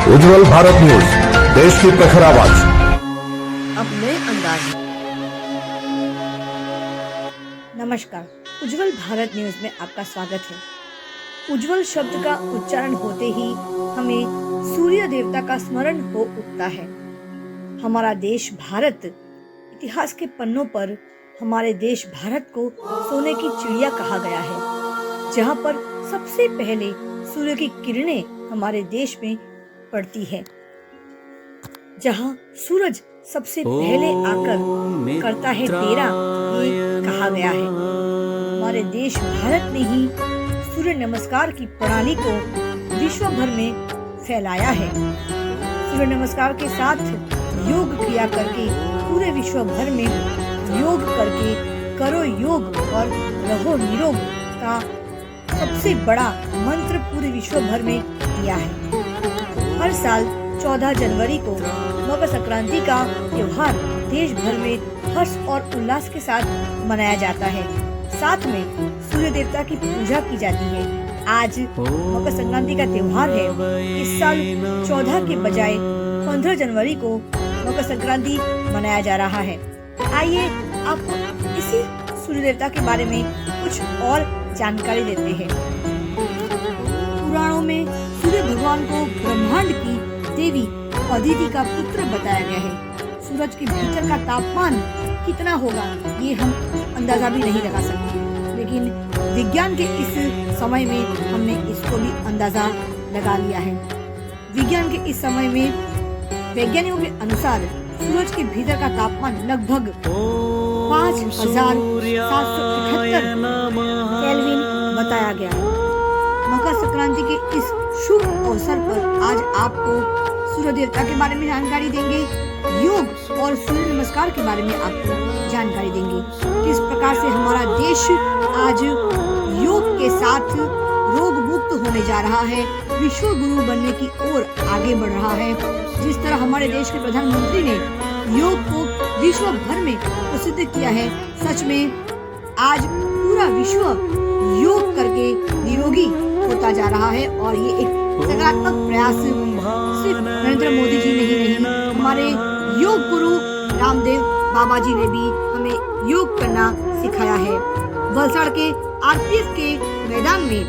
उज्जवल Bharat news, देश की प्रखर आवाज। अब नए अंदाज में। नमस्कार, उज्जवल भारत न्यूज में आपका स्वागत है। उज्जवल शब्द का उच्चारण होते ही हमें सूर्य देवता का स्मरण हो उठता है। हमारा देश भारत, इतिहास के पन्नों पर हमारे देश भारत को सोने की चिड़िया कहा गया है, जहाँ पर सबसे पहले सूर्य की किरणें हमारे देश में पड़ती है, जहाँ सूरज सबसे पहले आकर करता है तेरा, ये कहा गया है। हमारे देश भारत ने ही सूर्य नमस्कार की प्रणाली को विश्व भर में फैलाया है। सूर्य नमस्कार के साथ योग क्रिया करके पूरे विश्व भर में योग करके करो योग और रहो निरोग का सबसे बड़ा मंत्र पूरे विश्व भर में दिया है। हर साल 14 जनवरी को मकर संक्रांति का त्योहार देश भर में हर्ष और उल्लास के साथ मनाया जाता है। साथ में सूर्य देवता की पूजा की जाती है। आज मकर संक्रांति का त्योहार है। इस साल 14 के बजाय 15 जनवरी को मकर संक्रांति मनाया जा रहा है। आइए आपको इसी सूर्य देवता के बारे में कुछ और जानकारी देते हैं। पुराणों में सूर्य भगवान को ब्रह्मांड की देवी अदिति का पुत्र बताया गया है। सूरज के भीतर का तापमान कितना होगा ये हम अंदाजा भी नहीं लगा सकते, लेकिन विज्ञान के इस समय में हमने इसको भी अंदाजा लगा लिया है। विज्ञान के इस समय में वैज्ञानिकों के अनुसार सूरज के भीतर का तापमान लगभग 5778 केल्विन बताया गया है। मकर संक्रांति के इस शुभ अवसर पर आज आपको सूर्य देवता के बारे में जानकारी देंगे, योग और सूर्य नमस्कार के बारे में आपको जानकारी देंगे। किस प्रकार से हमारा देश आज योग के साथ रोग मुक्त होने जा रहा है, विश्व गुरु बनने की ओर आगे बढ़ रहा है। जिस तरह हमारे देश के प्रधानमंत्री ने योग को विश्व भर में प्रसिद्ध किया है, सच में आज पूरा विश्व योग करके निरोगी होता जा रहा है। और ये एक सकारात्मक प्रयास सिर्फ नरेंद्र मोदी जी ने ही नहीं, हमारे योग गुरु रामदेव बाबा जी ने भी हमें योग करना सिखाया है। वलसाड़ के आरपीएफ के मैदान में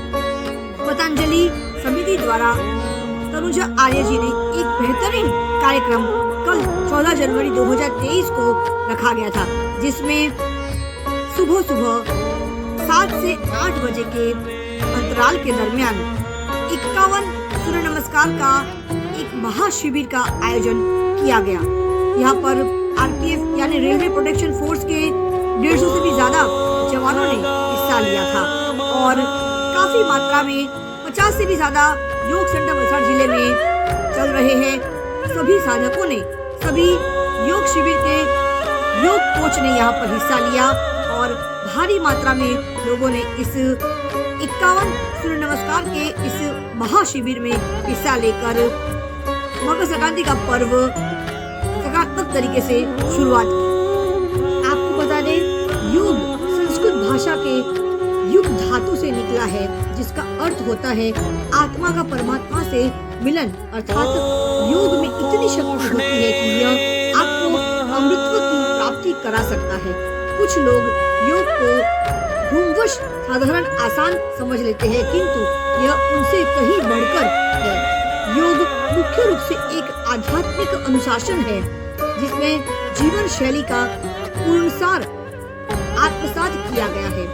पतंजलि समिति द्वारा तनुजा आर्य जी ने एक बेहतरीन कार्यक्रम कल 14 जनवरी 2023 को रखा गया था, जिसमें सुबह 7 से 8 बजे के अंतराल के दरमियान 51 सूर्य नमस्कार का एक महाशिविर का आयोजन किया गया। यहाँ पर आरपीएफ यानी रेलवे प्रोटेक्शन फोर्स के 150 से भी ज्यादा जवानों ने हिस्सा लिया था और काफी मात्रा में 50 से भी ज्यादा योग सेंटर वलसाड़ जिले में चल रहे हैं। सभी साधकों ने, सभी योग शिविर के योग कोच ने यहाँ पर हिस्सा लिया और भारी मात्रा में लोगों ने इस 51 सूर्य नमस्कार के इस महाशिविर में हिस्सा लेकर मकर संक्रांति का पर्व सकारात्मक तरीके से शुरुआत की। आपको बता दें, योग संस्कृत भाषा के युग धातु से निकला है, जिसका अर्थ होता है आत्मा का परमात्मा से मिलन। अर्थात योग में इतनी शक्ति होती है कि यह आपको अमृतत्व की प्राप्ति करा सकता है। कुछ लोग योग को भूमवश साधारण आसान समझ लेते हैं, किंतु यह उनसे कहीं बढ़कर है। योग मुख्य रूप से एक आध्यात्मिक अनुशासन है, जिसमें जीवन शैली का पूर्णसार आत्मसात किया गया है।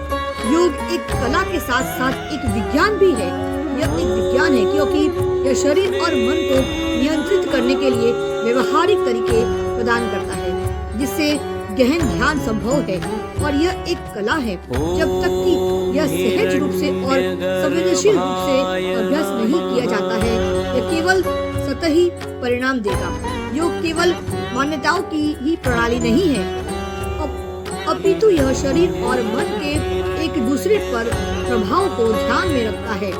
योग एक कला के साथ साथ एक विज्ञान भी है। यह एक विज्ञान है क्योंकि यह शरीर और मन को नियंत्रित करने के लिए व्यवहारिक तरीके प्रदान करता है, जिससे गहन ध्यान संभव है। और यह एक कला है, जब तक कि यह सहज रूप से और संवेदनशील रूप से अभ्यास नहीं किया जाता है, यह केवल सतही परिणाम देगा। योग केवल मान्यताओं की ही प्रणाली नहीं है, अपितु यह शरीर और मन के एक दूसरे पर प्रभाव को ध्यान में रखता है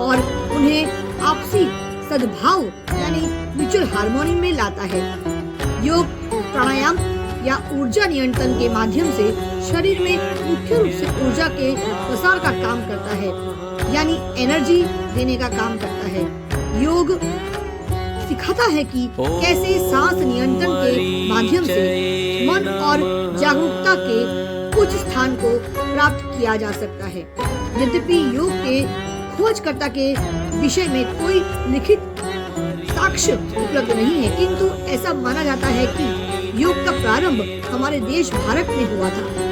और उन्हें आपसी सद्भाव यानी म्यूचुअल हार्मोनी में लाता है। योग प्राणायाम या ऊर्जा नियंत्रण के माध्यम से शरीर में मुख्य रूप से ऊर्जा के प्रसार का काम करता है, यानी एनर्जी देने का काम करता है। योग सिखाता है कि कैसे सांस नियंत्रण के माध्यम से मन और जागरूकता के उच्च स्थान को प्राप्त किया जा सकता है। यद्यपि योग के खोजकर्ता के विषय में कोई लिखित साक्ष्य उपलब्ध नहीं है, किंतु ऐसा माना जाता है कि योग का प्रारंभ हमारे देश भारत में हुआ था।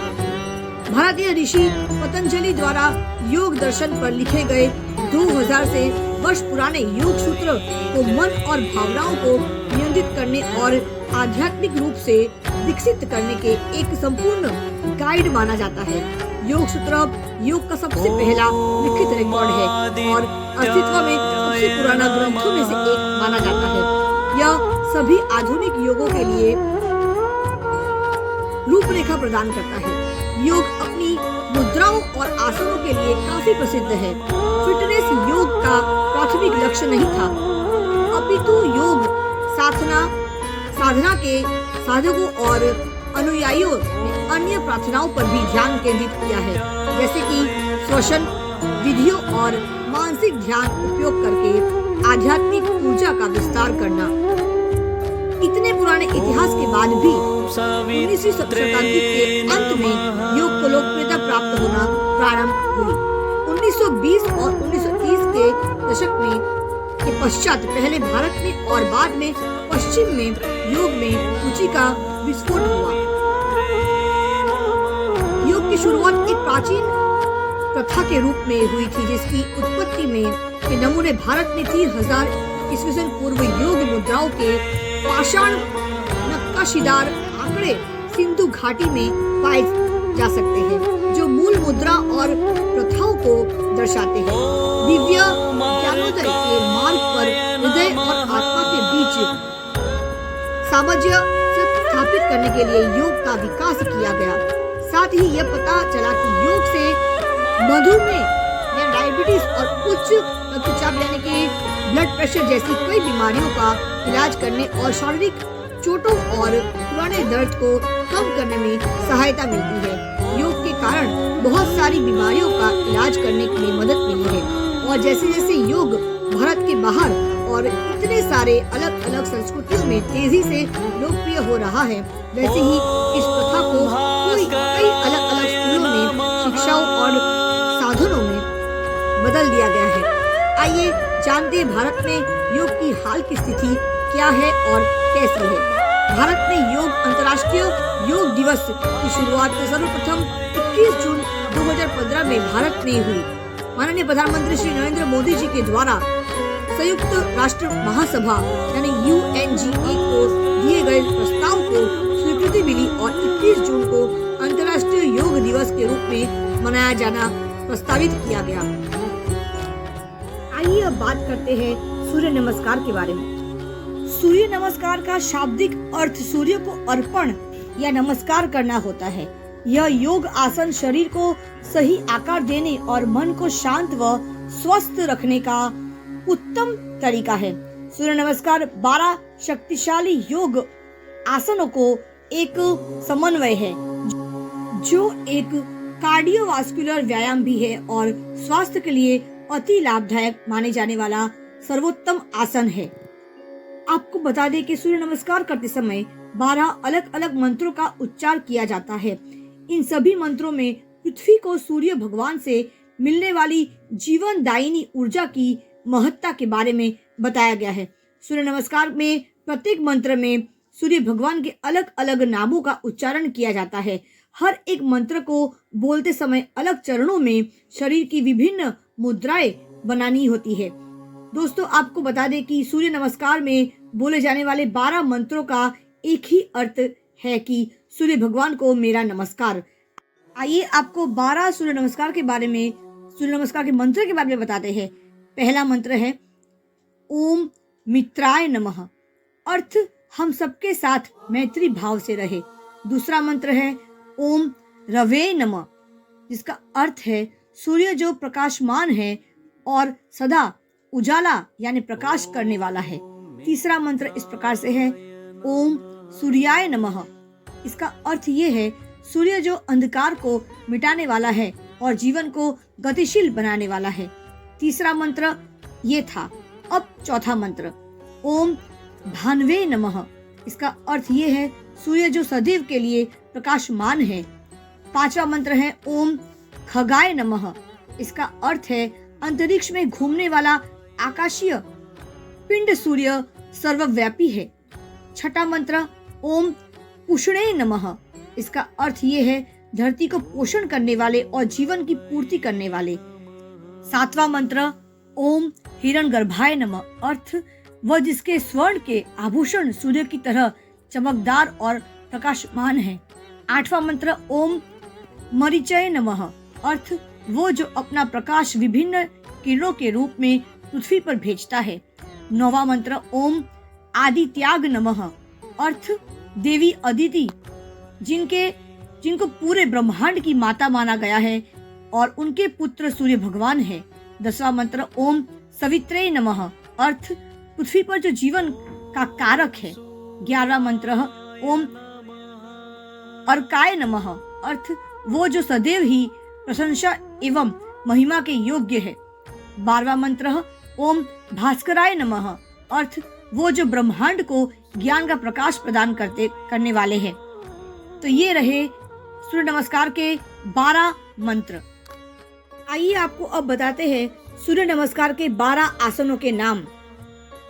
भारतीय ऋषि पतंजलि द्वारा योग दर्शन पर लिखे गए 2000 से वर्ष पुराने योग सूत्र को मन और भावनाओं को नियंत्रित करने और आध्यात्मिक रूप से विकसित करने के एक संपूर्ण गाइड माना जाता है। योग सूत्र योग का सबसे पहला लिखित रिकॉर्ड है और अस्तित्व में सबसे पुराना ग्रंथों में से एक माना जाता है। यह सभी आधुनिक योगों के लिए रूपरेखा प्रदान करता है। योग अपनी मुद्राओं और आसनों के लिए काफी प्रसिद्ध है। फिटनेस योग का प्राथमिक लक्ष्य नहीं था, अपितु योग साधना के साधकों और अनुयायियों ने अन्य प्रार्थनाओं पर भी ध्यान केंद्रित किया है, जैसे कि श्वसन विधियों और मानसिक ध्यान उपयोग करके आध्यात्मिक ऊर्जा का विस्तार करना। इतने पुराने इतिहास के बाद भी 19वीं शताब्दी के अंत में योग को लोकप्रियता प्राप्त होना प्रारंभ हुई। 1920 और 1930 के दशक में के पश्चात पहले भारत में और बाद में पश्चिम में योग में रुचि का विस्फोट हुआ। योग की शुरुआत एक प्राचीन प्रथा के रूप में हुई थी, जिसकी उत्पत्ति में के नमूने भारत में 3000 ईस्वी पूर्व योग मुद्राओं के पाषाण नक्काशीदार आंकड़े सिंधु घाटी में पाए जा सकते हैं, जो मूल मुद्रा और प्रथाओं को दर्शाते हैं। दिव्य ज्ञानोदय के मार्ग पर हृदय और आत्मा के बीच सामंजस्य स्थापित करने के लिए योग का विकास किया गया। साथ ही यह पता चला कि योग से मधुमेह या डायबिटीज और उच्च रक्तचाप यानी कि ब्लड प्रेशर जैसी कई बीमारियों का इलाज करने और शारीरिक चोटों और पुराने दर्द को कम करने में सहायता मिलती है। योग के कारण बहुत सारी बीमारियों का इलाज करने के लिए मदद मिली है और जैसे जैसे योग भारत के बाहर और इतने सारे अलग अलग संस्कृतियों में तेजी से लोकप्रिय हो रहा है, वैसे ही इस प्रथा को कई अलग अलग स्कूलों में शिक्षाओं और साधनों में बदल दिया गया है। आइए जानते हैं भारत में योग की हाल की स्थिति क्या है और कैसी है। भारत में योग अंतर्राष्ट्रीय योग दिवस की शुरुआत सर्वप्रथम 21 जून 2015 में भारत में हुई। माननीय प्रधानमंत्री श्री नरेंद्र मोदी जी के द्वारा संयुक्त राष्ट्र महासभा यानी UNGA को दिए गए प्रस्ताव को स्वीकृति मिली और 21 जून को अंतर्राष्ट्रीय योग दिवस के रूप में मनाया जाना प्रस्तावित किया गया। आइए अब बात करते हैं सूर्य नमस्कार के बारे में। सूर्य नमस्कार का शाब्दिक अर्थ सूर्य को अर्पण या नमस्कार करना होता है। यह योग आसन शरीर को सही आकार देने और मन को शांत व स्वस्थ रखने का उत्तम तरीका है। सूर्य नमस्कार 12 शक्तिशाली योग आसनों को एक समन्वय है, जो एक कार्डियोवास्कुलर व्यायाम भी है और स्वास्थ्य के लिए अति लाभदायक माने जाने वाला सर्वोत्तम आसन है। आपको बता दें कि सूर्य नमस्कार करते समय 12 अलग अलग मंत्रों का उच्चार किया जाता है। इन सभी मंत्रों में पृथ्वी को सूर्य भगवान से मिलने वाली जीवनदायिनी ऊर्जा की महत्ता के बारे में बताया गया है। सूर्य नमस्कार में प्रत्येक मंत्र में सूर्य भगवान के अलग अलग नामों का उच्चारण किया जाता है। हर एक मंत्र को बोलते समय अलग चरणों में शरीर की विभिन्न मुद्राएं बनानी होती है। दोस्तों, आपको बता दें कि सूर्य नमस्कार में बोले जाने वाले 12 मंत्रों का एक ही अर्थ है कि सूर्य भगवान को मेरा नमस्कार। आइए आपको 12 सूर्य नमस्कार के बारे में, सूर्य नमस्कार के मंत्र के बारे में बताते हैं। पहला मंत्र है ओम मित्राय नमः, अर्थ हम सबके साथ मैत्री भाव से रहे। दूसरा मंत्र है ओम रवे नमः, जिसका अर्थ है सूर्य जो प्रकाशमान है और सदा उजाला यानी प्रकाश करने वाला है। तीसरा मंत्र इस प्रकार से है ओम सूर्याय नमः, इसका अर्थ ये है सूर्य जो अंधकार को मिटाने वाला है और जीवन को गतिशील बनाने वाला है। तीसरा मंत्र ये था। अब चौथा मंत्र ओम भानवे नमः। इसका अर्थ ये है सूर्य जो सदैव के लिए प्रकाशमान है। 5वां मंत्र है ओम खगाय नमः। इसका अर्थ है अंतरिक्ष में घूमने वाला आकाशीय पिंड सूर्य सर्वव्यापी है। 6वां मंत्र ओम पुष्णे नमः। इसका अर्थ ये है धरती को पोषण करने वाले और जीवन की पूर्ति करने वाले। 7वां मंत्र ओम हिरण्यगर्भाय नमः। अर्थ वह जिसके स्वर्ण के आभूषण सूर्य की तरह चमकदार और प्रकाशमान है। 8वां मंत्र ओम मरीचय नमः। अर्थ वो जो अपना प्रकाश विभिन्न किरणों के रूप में पृथ्वी पर भेजता है। 9वां मंत्र ओम आदित्याग नमः। अर्थ देवी अदिति जिनको पूरे ब्रह्मांड की माता माना गया है और उनके पुत्र सूर्य भगवान है। 10वां मंत्र ओम सवित्रे नमः। अर्थ पृथ्वी पर जो जीवन का कारक है। 11वां मंत्र ओम अर्काय नमः। अर्थ वो जो सदैव ही प्रशंसा एवं महिमा के योग्य है। 12वां मंत्र ओम भास्कराय नमः। अर्थ वो जो ब्रह्मांड को ज्ञान का प्रकाश प्रदान करने वाले हैं। तो ये रहे सूर्य नमस्कार के 12 मंत्र। आइए आपको अब बताते हैं सूर्य नमस्कार के 12 आसनों के नाम।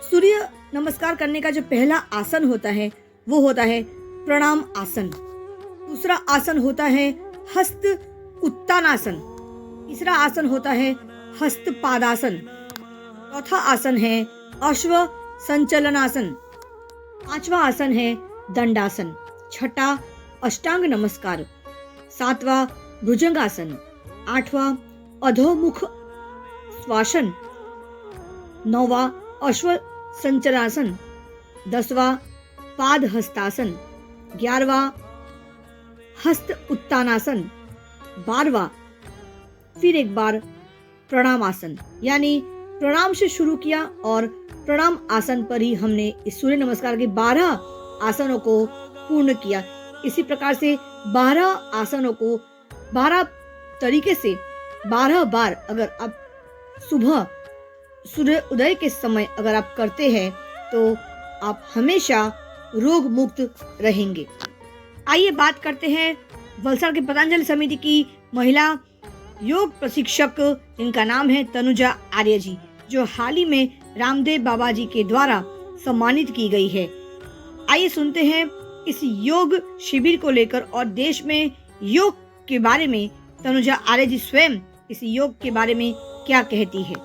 सूर्य नमस्कार करने का जो पहला आसन होता है वो होता है प्रणाम आसन। दूसरा आसन होता है हस्त उत्तानासन। तीसरा आसन होता है हस्त पादासन। चौथा आसन है अश्व संचलनासन। 5वां आसन है दंडासन। 6ठा अष्टांग नमस्कार। 7वां भुजंगासन। 8वां अधोमुख श्वासन। 9वां अश्व संचलनासन। 10वां पाद हस्तासन। 11वां हस्त उत्तानासन। 12वां फिर एक बार प्रणाम आसन। यानी प्रणाम से शुरू किया और प्रणाम आसन पर ही हमने इस सूर्य नमस्कार के 12 आसनों को पूर्ण किया। इसी प्रकार से 12 आसनों को 12 तरीके से 12 बार अगर आप सुबह सूर्य उदय के समय अगर आप करते हैं तो आप हमेशा रोग मुक्त रहेंगे। आइए बात करते हैं वलसाड़ के पतंजलि समिति की महिला योग प्रशिक्षक जिनका नाम है तनुजा आर्य जी, जो हाल ही में रामदेव बाबा जी के द्वारा सम्मानित की गई है। आइए सुनते हैं इस योग शिविर को लेकर और देश में योग के बारे में तनुजा आर्य जी स्वयं इस योग के बारे में क्या कहती है।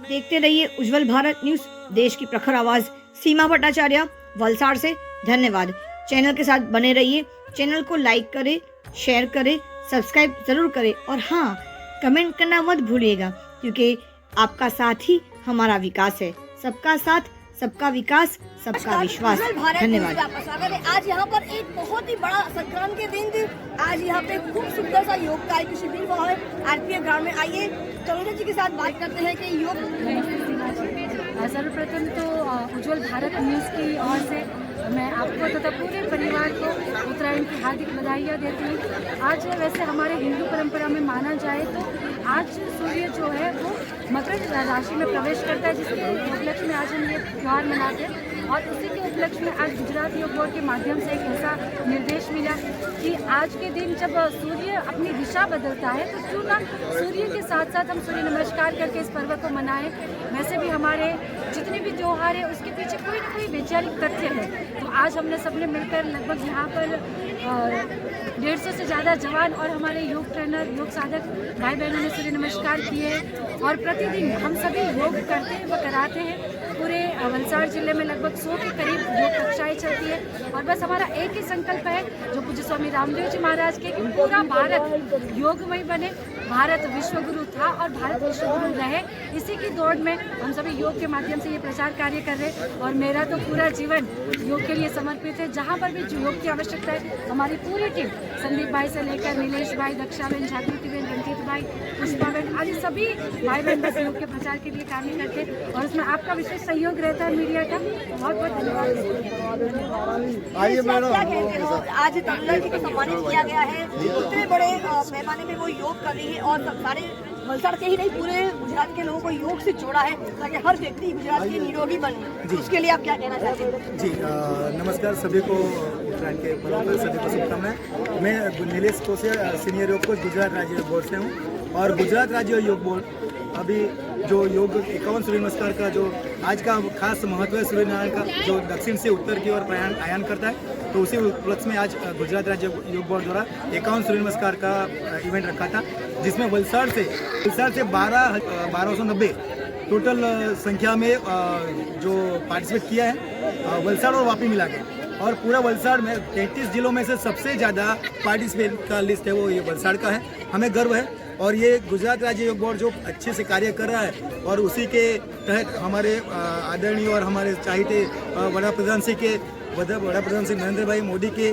देखते रहिए उज्जवल भारत न्यूज, देश की प्रखर आवाज। सीमा भट्टाचार्य वलसाड़ से धन्यवाद। चैनल के साथ बने रहिए। चैनल को लाइक करें, शेयर करें, सब्सक्राइब जरूर करें और हाँ, कमेंट करना मत भूलिएगा, क्योंकि आपका साथ ही हमारा विकास है। सबका साथ, सबका विकास, सबका विश्वास। धन्यवाद। आज यहाँ पर एक बहुत ही बड़ा संक्रांति के दिन आज यहाँ पे खूब सुंदर सा योग का एक शिविर हुआ है आरपीएफ ग्राउंड में। आइए तनुजा जी के साथ बात करते हैं कि योग। सर्वप्रथम तो उज्जवल भारत न्यूज़ की ओर से मैं आपको तथा पूरे परिवार को उत्तरायण की हार्दिक बधाइयाँ देती हूँ। आज वैसे हमारे हिंदू परंपरा में माना जाए तो आज सूर्य जो है वो मकर राशि में प्रवेश करता है, जिसके उपलक्ष्य में आज हम ये त्यौहार मनाते हैं। और उसी के उपलक्ष्य में आज गुजरात योग बोर्ड के माध्यम से एक ऐसा निर्देश मिला कि आज के दिन जब सूर्य अपनी दिशा बदलता है तो क्यों ना सूर्य के साथ साथ हम सूर्य नमस्कार करके इस पर्व को मनाएं। वैसे भी हमारे जितने भी त्यौहार है उसके पीछे कोई ना कोई वैचारिक तथ्य है। तो आज हमने सबने मिलकर लगभग यहाँ पर 150 से ज़्यादा जवान और हमारे योग ट्रेनर, योग साधक भाई बहनों ने सूर्य नमस्कार किए और प्रतिदिन हम सभी योग करते हैं व कराते हैं। पूरे वलसाड़ जिले में लगभग 100 के करीब योग कक्षाएं चलती है और बस हमारा एक ही संकल्प है जो पूज्य स्वामी रामदेव जी महाराज के कि पूरा भारत योगमय बने। भारत विश्वगुरु था और भारत विश्वगुरु रहे। इसी की दौड़ में हम सभी योग के माध्यम से ये प्रचार कार्य कर रहे हैं और मेरा तो पूरा जीवन योग के लिए समर्पित है। जहाँ पर भी योग की आवश्यकता है हमारी पूरी टीम, संदीप भाई से लेकर नीलेश भाई, दक्षाबेन, जागृतिबेन, रंजीत भाई, पुष्पाबेन आदि सभी भाई बहन बस योग के प्रचार के लिए कार्य करते हैं और उसमें आपका विशेष सहयोग रहता है मीडिया का। बहुत बहुत धन्यवाद। आज तनुजा जी को सम्मानित किया गया है, इतने बड़े पैमाने में वो योग कर रही है और सारे वलसाड़ के ही नहीं पूरे गुजरात के लोगों को योग से जोड़ा है ताकि हर व्यक्ति गुजरात के निरोगी बने, उसके लिए आप क्या कहना चाहते हैं? जी नमस्कार सभी को, उत्तरायण के पर्व पर सभी को शुभकामनाएं। मैं नीलेश कोसिया, सीनियर योग कोच गुजरात राज्य योग बोर्ड से हूँ। और गुजरात राज्य योग बोर्ड अभी जो योग 51 सूर्य नमस्कार का जो आज का खास महत्व है, सूर्य नारायण का जो दक्षिण से उत्तर की ओर आयान करता है, तो उसी उपलक्ष्य में आज गुजरात राज्य योग बोर्ड द्वारा 51 सूर्य नमस्कार का इवेंट रखा था, जिसमें वलसाड़ से 1290 टोटल संख्या में जो पार्टिसिपेट किया है, वलसाड़ और वापी मिला के। और पूरा वलसाड़ में 33 जिलों में से सबसे ज़्यादा पार्टिसिपेट का लिस्ट है वो ये वलसाड़ का है। हमें गर्व है और ये गुजरात राज्य योग बोर्ड जो अच्छे से कार्य कर रहा है और उसी के तहत हमारे आदरणीय और हमारे चाहते बड़ा प्रधान श्री नरेंद्र भाई मोदी के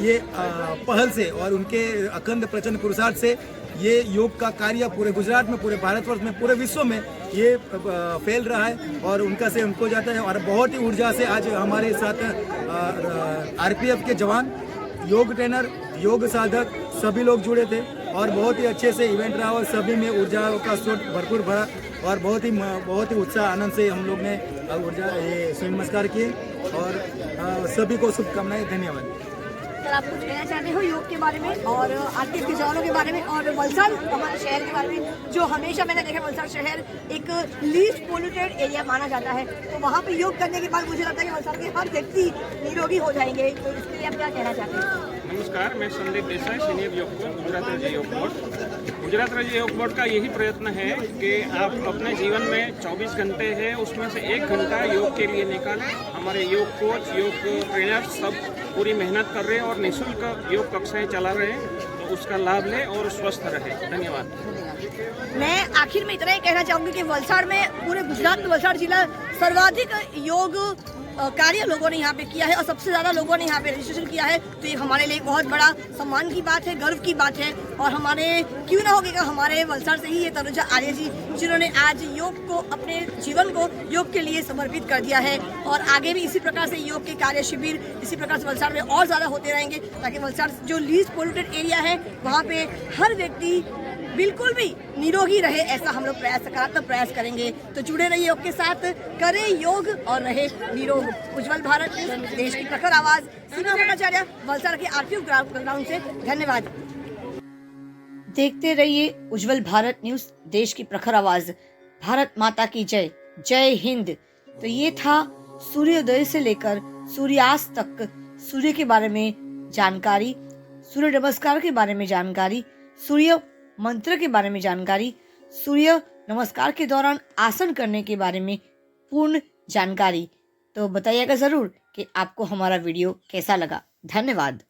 ये पहल से और उनके अखंड प्रचंड पुरुषार्थ से ये योग का कार्य पूरे गुजरात में, पूरे भारतवर्ष में, पूरे विश्व में ये फैल रहा है और उनका से उनको जाता है। और बहुत ही ऊर्जा से आज हमारे साथ आरपीएफ के जवान, योग ट्रेनर, योग साधक सभी लोग जुड़े थे और बहुत ही अच्छे से इवेंट रहा और सभी में ऊर्जा का स्रोत भरपूर भरा और बहुत ही उत्साह आनंद से हम लोग ने सूर्य नमस्कार किए और सभी को शुभकामनाएं। धन्यवाद। सर, आप कुछ कहना चाहते हो योग के बारे में और आरपीएफ के जवानों के बारे में और वलसाड़ हमारे शहर के बारे में, जो हमेशा मैंने देखा वलसाड़ शहर एक लीस्ट पोल्यूटेड एरिया माना जाता है, तो वहाँ पे योग करने के बाद मुझे लगता है कि वलसाड़ के हर व्यक्ति निरोगी हो जाएंगे, तो इसके लिए आप क्या कहना चाहते हैं? नमस्कार, मैं संदीप देसाई, सीनियर योग कोच, गुजरात राज्य योग बोर्ड। गुजरात राज्य योग बोर्ड का यही प्रयत्न है कि आप अपने जीवन में 24 घंटे हैं उसमें से 1 घंटा योग के लिए निकालें। हमारे योग कोच, योग ट्रेनर सब पूरी मेहनत कर रहे हैं और निःशुल्क योग कक्षाएं चला रहे हैं, तो उसका लाभ लें और स्वस्थ रहें। धन्यवाद। मैं आखिर में इतना ही कहना चाहूँगी कि वलसाड़ में, पूरे गुजरात में वलसाड़ जिला सर्वाधिक योग कार्य लोगों ने यहाँ पे किया है और सबसे ज़्यादा लोगों ने यहाँ पे रजिस्ट्रेशन किया है, तो ये हमारे लिए बहुत बड़ा सम्मान की बात है, गर्व की बात है। और हमारे क्यों ना होगा, हमारे वलसाड़ से ही ये तनुजा आर्य जी जिन्होंने आज योग को, अपने जीवन को योग के लिए समर्पित कर दिया है और आगे भी इसी प्रकार से योग के कार्य शिविर इसी प्रकार से वलसाड़ में और ज़्यादा होते रहेंगे, ताकि वलसाड़ जो लीस्ट पोल्यूटेड एरिया है वहाँ पे हर व्यक्ति बिल्कुल भी निरोगी रहे, ऐसा हम लोग सकारात्मक प्रयास करेंगे। तो जुड़े रहिए योग के साथ, करें योग और रहे निरोग। उज्जवल भारत, देश की प्रखर आवाज, सीमा भट्टाचार्य, वलसाड़ के आरपीएफ ग्राउंड से। धन्यवाद। देखते रहिए उज्जवल भारत न्यूज, देश की प्रखर आवाज। भारत माता की जय, जय हिंद। तो ये था सूर्योदय से लेकर सूर्यास्त तक सूर्य के बारे में जानकारी, सूर्य नमस्कार के बारे में जानकारी, सूर्य मंत्र के बारे में जानकारी, सूर्य नमस्कार के दौरान आसन करने के बारे में पूर्ण जानकारी। तो बताइएगा जरूर कि आपको हमारा वीडियो कैसा लगा। धन्यवाद।